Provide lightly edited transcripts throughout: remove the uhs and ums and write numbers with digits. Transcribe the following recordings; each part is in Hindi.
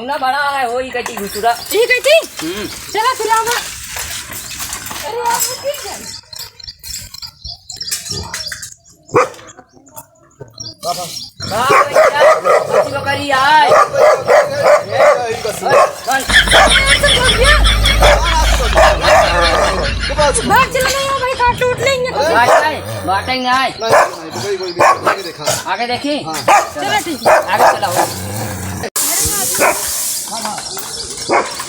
ना बड़ा है वो ही कटी घुसुरा ये कटी चला खिलावा। अरे यार वो ठीक है बाबा बच्ची बकरी आए भाग चला नहीं भाई काट टूट लेंगे बाटेंगे आए आगे देखी चलो ठीक है आगे चलाओ।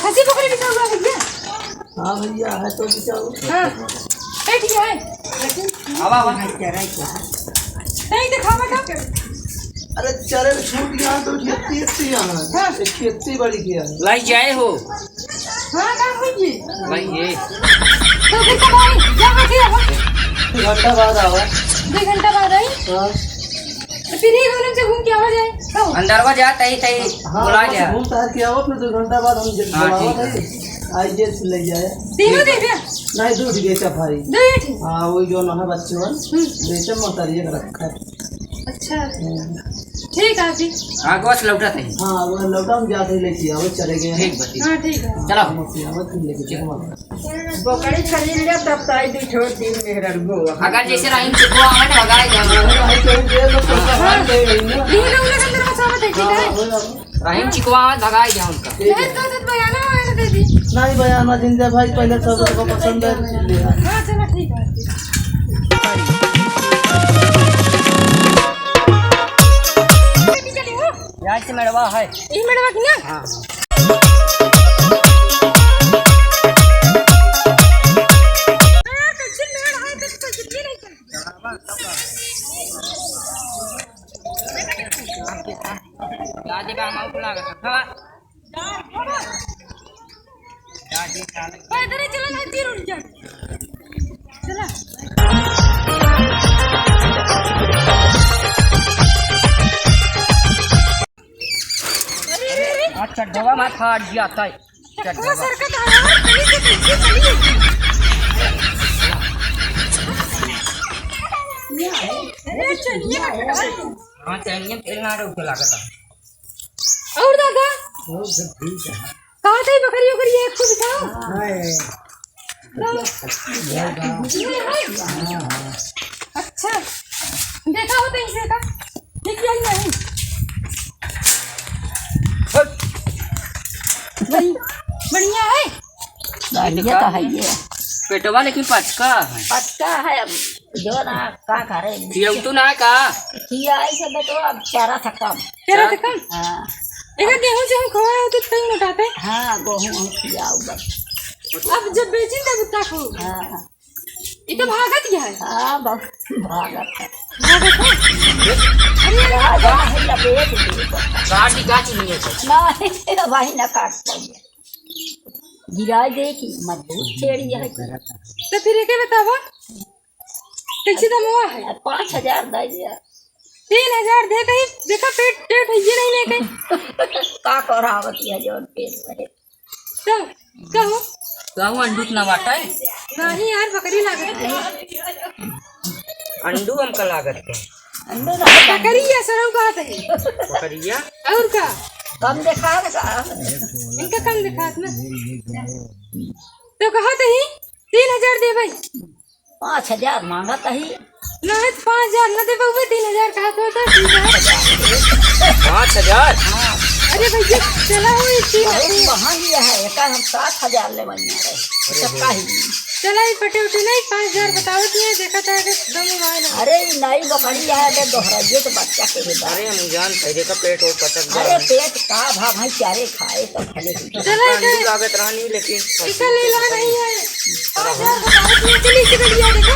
खसी बकरी बिका हुआ भैया। हाँ भैया है तो बिचाओ। हाँ बैठ गया है हवा हवा नहीं दिखावा का। अरे चरे छूट गया तो खेती अच्छी यहाँ हाँ। खेती बड़ी किया है। लाई जाए हो हाँ ना भैया भाई ये तो फिर कब आई जहाँ से अब 2 घंटा बाद आवा। 2 घंटा बाद आई हाँ तो फिर ये गोलम से घूम के आवा जाए तो अंदरवा जा तई तई बुला हाँ जा घूम टहल के आओ फिर 2 घंटा बाद हम हाँ, बुलावा ठीक है। थे आज जेल से ले जाए। तीनों दे दिया नहीं दूध बेचा भाई। दो ये ठीक हाँ वही जो ना है बच्चों बेचा मोटरिए रखा है। अच्छा ठीक है अभी हां बस लौटा तई हाँ वो लॉकडाउन जाते ही लेके आओ चले गए ठीक बती हाँ ठीक है चलो आवत लेके चलो। बकरी खरीद लिया तब ताई दी छोड़ दी मेहरा गो। अगर जैसे रहीम चिको आवे ना भगाए जा तीनों उन्हें अंदर मसाला दे ठीक है रहीम चिको आवे भगाए जा उनका लहर का तो बयाना मैंने दे दी नहीं बयाना जिंदा भाई पहले सब को पसंद है इसलिए। हाँ चलो ठीक है यार से मेड़वा है ये मैडम की ना हां लाजे का माउ लागत हवा दादी खाने इधर ही चला नहीं तीर उड़ जा चला अच्छा ढवा मत फाड़ दिया था वो सर का धारा गली से पीछे चली अरे चलिए हां चलिए तेल ना रोक लागत और दादा कहाँ थे बकरी बकरी एक को दिखाओ अच्छा देखा हो तो इसे का निकल नहीं बढ़िया है बढ़िया तो है ये पेटवा लेकिन पचका है पक्का है अब जो ना का करे खियौ तो ना का किया ऐसे बेटो अब चारा था कम। तेरा तो कम हाँ एक गेहूं से हम खोया हो तो कहीं उठाते हाँ गेहूँ हम किया बस। अब जब बेची तब उतना खो हाँ ये तो भागत गया है हाँ बहुत भागत है भागत है राजा है लपेट दी गाड़ी गाछ नहीं है नहीं वही न काट पाइए गिरा दे की मजबूत छेड़ी है तो फिर एक बतावा कैसे दाम हुआ है 5000 दे दिया 3000 दे कहीं देखा पेट पेट है ये नहीं ले कहीं का करावत है जो पेट भरे तो कहो कहूं अंडूक ना बाटा है नहीं यार बकरी लागत है अंडू हमका लागत है अंदर बकरी है सरव बात है बकरिया और का कम देखा इनका कम दिखात ना तो कहा ही 3000 दे भाई 5000 मांगा ही ना 5000 ना दे बहु 3000 कहा तो 5000 अरे भैया चला हो वहाँ ही है एक हम 7000 ले बनिया रहे सबका ही चला ही पटे उठे नहीं 5000 बताओ नहीं देखा था कि दम मोबाइल अरे नई बकरी है तो दोहराइए तो बच्चा के भी अरे हम जान पहले का पेट और पटक गया अरे पेट का भाव भाई चारे खाए तो भले ही। चला अंडू लागत रानी लेकिन इसका लीला नहीं है 5000 बताओ नहीं चली से गलिया देखा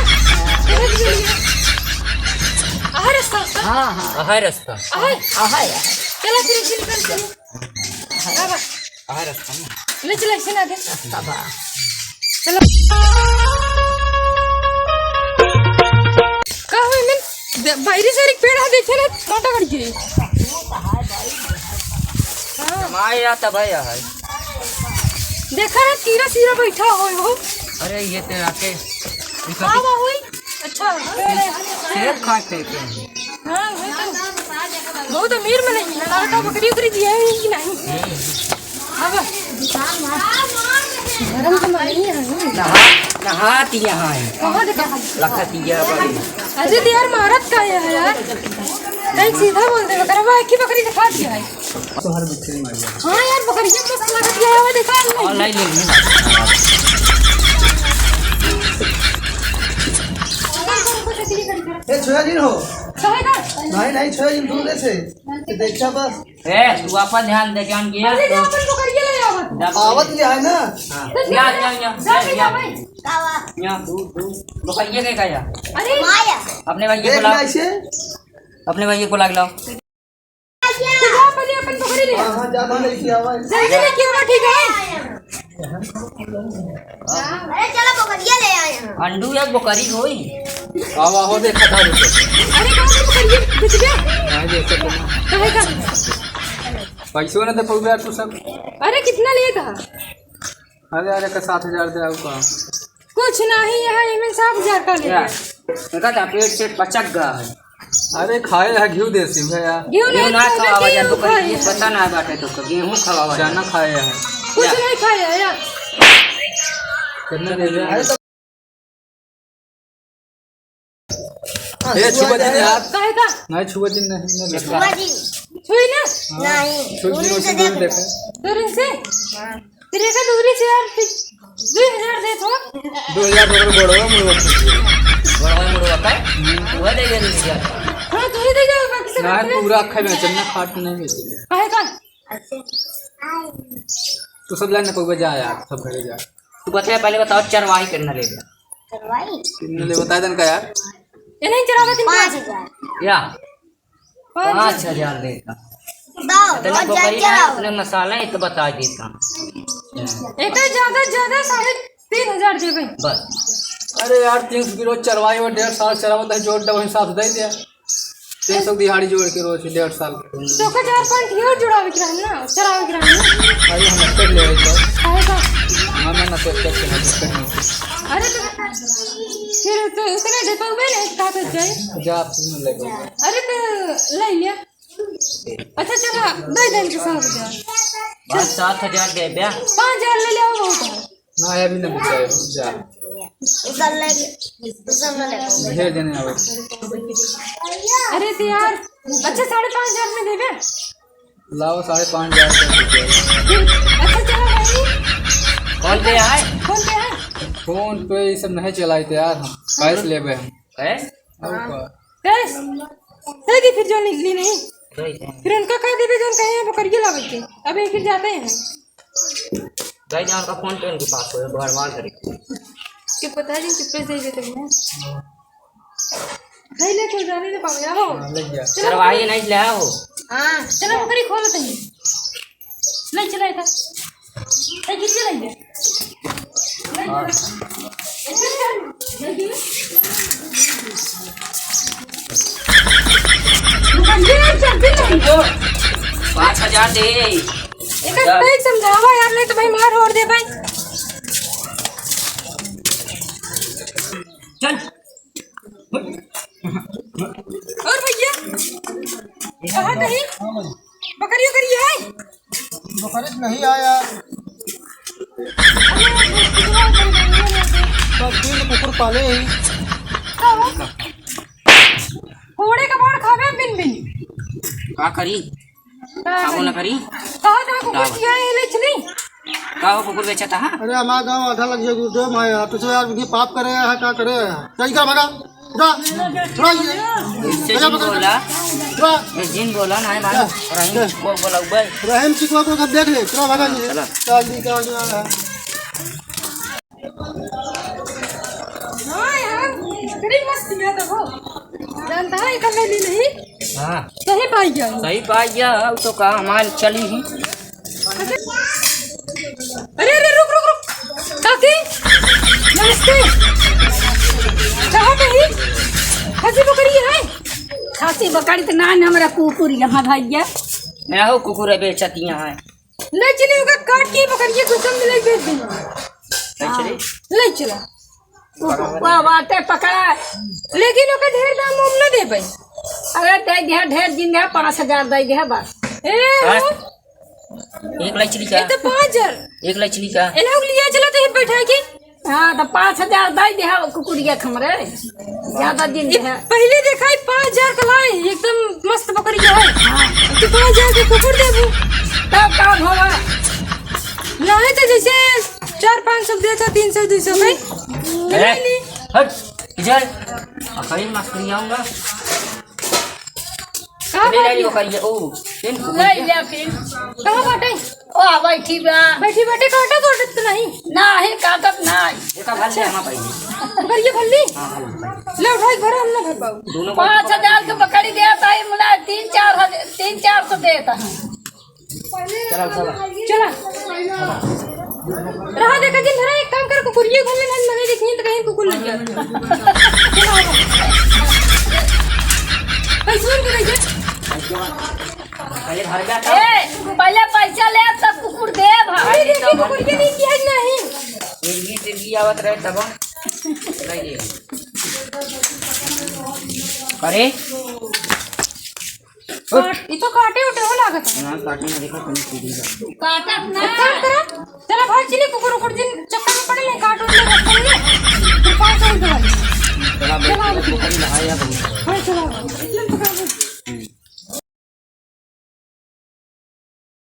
आहा रास्ता हाँ हाँ है रास्ता आहा है चला फिर इसी निकल चलो बाबा है रास्ता में ले चला इसे ना दे सब चलो का हुई मन बाहरी से एक पेड़ है देखे ना कांटा कट गई हां माय आता भाई है देखा ना तीरा सीरा बैठा हो अरे ये तेरा के बाबा हुई अच्छा शेर खाते हैं हां बहुत अमीर में नहीं लगा बकरी उकरी दिया है कि नहीं अब धर्म तो नहीं है नहाती यहाँ है कहाँ देखा लखतिया बड़ी अरे यार महाराज का है यार नहीं सीधा बोल दे बकरा भाई की बकरी दिखा दिया है हाँ यार बकरी की मस्त लग दिया है वो दिखा ऑनलाइन लेंगे ए सोयाबीन हो कहेगा नहीं सोयाबीन दूर से देखा बस ए तू अपन ध्यान दे जान किया अरे जा अपन बकरी ले आओ आवत लिया है ना या तू बकरिया के काया अरे अपने भाई को देख ला ऐसे अपने भाई को लाग लाओ जा पहले अपन बकरी ले हां ज्यादा नहीं किया हुआ जल्दी लेके आओ ठीक है अरे चलो बकरिया ले आए हैं। अंडू या बकरी होई आवा हो देखा था रुको अरे कहाँ से बकरी बिक गया हां देखो कहेगा पैसों ने तो पौड़ा तू सब अरे कितना लिए था अरे का 7000 दे आपका कुछ नहीं है इनमें 7000 का लिया देखा था पेट से पचक गया है अरे खाए है घी देसी भैया गेहूं ना नहीं खावा जा तो खाए ये पता ना बाटे तो गेहूं खावा जाना खाए है कुछ नहीं खाया यार कितना दे दे ए छुआ दिन यार कहेगा नहीं छुआ दिन नहीं बुआ जी छुई ना नहीं छुआ दिन से दूर देखे दूरी से तेरे का दूरी से यार 2000 दे तो 2000 बड़वा मुड़वा का वो दे दे यार हाँ तू ही दे जाओ बाकी सब ना पूरा अखा में चन्ना खाट नहीं बेचे कहेगा तू सब लाने को जा यार सब घरे जा तू बता पहले बताओ चरवाही करना ले करवाई कितने ले बता देन का यार ये नहीं चलावा दिन 5000 या 5000 5000 देगा दाओ इतना बहुत बकरी है चलाओ इतने मसाला है तो बता देता एक ज्यादा 3500 दे भाई बस अरे यार 300 किलो चरवाई और 1.5 साल चरावा तो जोड़ दे वही साथ दे दिया 300 दिहाड़ी जोड़ के रोज 1.5 साल तो का 4-5 और जुड़ावे के रहना चरावे के रहना भाई हम कर ले तो कहेगा मामा ना तो करके ना करनी अरे तो फिर तो इतने दे पाओगे ना कहाँ तक जाए जा आप सुन ले अरे तो ले लिया अच्छा चला दे दें के 7000 बस 7000 दे बे 5000 ले ले आओ बहुत है ना है भी ना बचाए जा उधर ले उधर ले भेज देने आवे अरे तो यार अच्छा 5500 में देवे लाओ 5500 अच्छा चला भाई कौन पे आए कौन पे है फोन पे ये सब नहीं चलाए थे यार हम कैश लेबे हम कैश कैश दे दी फिर जो निकली नहीं फिर उनका कह देवे जो कहे हैं वो करिए लावे के अबे फिर जाते हैं भाई जान का फोन पे उनके पास हो बार बार करे कि पता नहीं कितने से देते हैं नहीं ले तो जाने दे पावे हो लग गया चरवाही नहीं ले आओ हां चलो बकरी खोल लेते हैं ले चला था ए कितने लेंगे जो 5000 दे एक सही समझावा यार नहीं तो भाई मार और दे भाई चल और भैया कहाँ कहीं बकरी उकरी है बकरीद नहीं आया सब दिन कुकुर पाले ही घोड़े का बाड़ खावे बिन बिन का करी खाबो ना करी कहाँ कहाँ कुकुर किया है ले चली का हो कुकुर बेचा था अरे हमारा गांव आधा लग गया गुरुदेव मैं तो यार ये पाप करे है क्या करे सही कर मगा उठा उठा ये इससे जिन बोला उठा ये जिन बोला ना है भाई रहीम को बोला भाई रहम चिकवा को सब देख ले चलो भगा जी चलो। चल दी का जो है हाँ यार बड़ी मस्त किया था वो जानता है कल ले नहीं हां सही पाई गया सही पाई गया अब तो का हमार चली ही अरे अरे रुक रुक रुक काकी नमस्ते कहाँ कहीं खासी बकरी है खासी बकरी तो नान हमारा कुकुर यहाँ भैया मैं हो कुकुर बेचतियां है ले चली होगा काट के बकरी को सब मिले बेच देंगे चली ले चला कुकुआ बाटे पकड़ा लेकिन ओका ढेर दाम उम न देबै अरे दे दे ढेर दिन दे 5000 दे दे बस ए हो एक लचली का ये तो 5000 एक लचली का ए लोग लिया चला तो ये बैठा के हाँ तो 5000 दे दे कुकुरिया खमरे ज्यादा दिन ये है पहले देखा 5000 का लाए एकदम मस्त बकरी है तो 5000 के कुकुर देबू तब काम होगा लाए तो जैसे 400-500 देता 300-200 का ले ली हट इधर अखरी मस्करी आऊंगा कहाँ ले लियो करिए ओ ले ले फिर कहाँ बाटे ओ बैठी बा बैठी बैठे काटा काटत तो नहीं नहीं काटत नहीं एका भल ले हम पहले बकरिया भल्ली हां ले उठाई घर हम ना भर पाऊ दोनों 5000 के बकरी देता है मुला 3-400 देता है चला रहा देखा जिन धरा एक काम कर कुकुरिये घूमे ना मने देखनी तो कहीं कुकुर लग गया पैसा के कैसे पहले घर जाता पहले पैसा ले तब कुकुर दे भाई देखी कुकुरिये नहीं किया नहीं तिरगी आवत रहे तब नहीं करे ये तो काटे उठे हो लागत है ना काटने ना देखो तुम सीधी काटत ना काम करा चला भाई चली कुकुर कुकुर दिन चक्कर में पड़े नहीं काटो ले रख ले 500 दे चला बैठ के नहाया हां चला